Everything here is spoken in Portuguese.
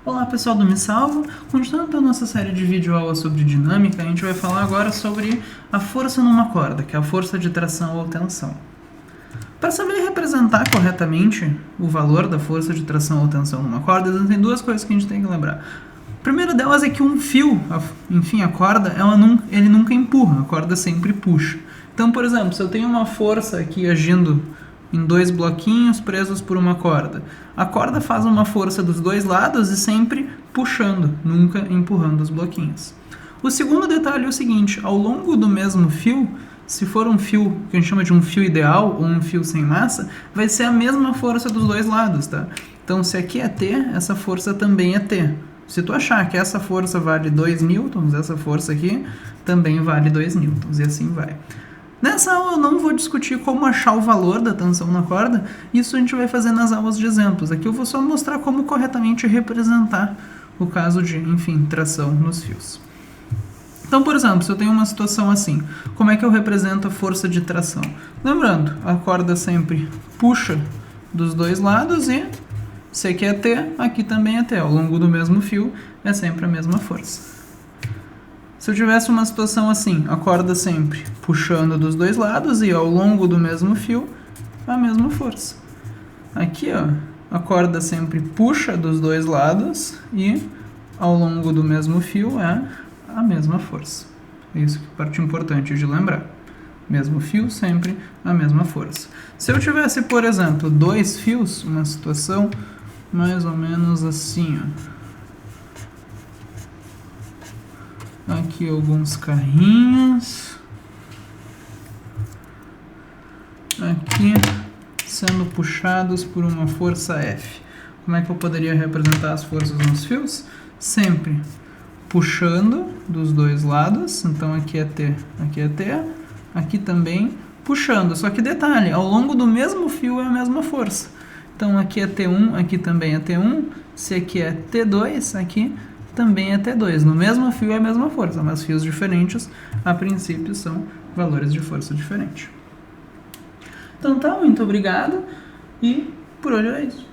Olá pessoal do Me Salvo, continuando a nossa série de videoaulas sobre dinâmica, a gente vai falar agora sobre a força numa corda, que é a força de tração ou tensão. Para saber representar corretamente o valor da força de tração ou tensão numa corda, existem duas coisas que a gente tem que lembrar. A primeira delas é que um fio, enfim, a corda, ele nunca empurra, a corda sempre puxa. Então, por exemplo, se eu tenho uma força aqui agindo em dois bloquinhos presos por uma corda, a corda faz uma força dos dois lados e sempre puxando, nunca empurrando os bloquinhos. O segundo detalhe é o seguinte: ao longo do mesmo fio, se for um fio que a gente chama de um fio ideal ou um fio sem massa, vai ser a mesma força dos dois lados, tá? Então, se aqui é T, essa força também é T. Se tu achar que essa força vale 2 newtons, essa força aqui também vale 2 newtons, e assim vai. Nessa aula eu não vou discutir como achar o valor da tensão na corda, isso a gente vai fazer nas aulas de exemplos. Aqui eu vou só mostrar como corretamente representar o caso de, enfim, tração nos fios. Então, por exemplo, se eu tenho uma situação assim, como é que eu represento a força de tração? Lembrando, a corda sempre puxa dos dois lados e se aqui é T, aqui também é T. Ao longo do mesmo fio é sempre a mesma força. Se eu tivesse uma situação assim, a corda sempre puxando dos dois lados e ao longo do mesmo fio, a mesma força. Aqui, ó, a corda sempre puxa dos dois lados e ao longo do mesmo fio é a mesma força. É isso que é a parte importante de lembrar. Mesmo fio, sempre a mesma força. Se eu tivesse, por exemplo, dois fios, uma situação mais ou menos assim, ó. Aqui alguns carrinhos. Aqui sendo puxados por uma força F. Como é que eu poderia representar as forças nos fios? Sempre puxando dos dois lados. Então aqui é T, aqui também puxando. Só que detalhe, ao longo do mesmo fio é a mesma força. Então aqui é T1, aqui também é T1. Se aqui é T2, aqui também é T2. No mesmo fio é a mesma força, mas fios diferentes, a princípio, são valores de força diferentes. Então tá, muito obrigado e por hoje é isso.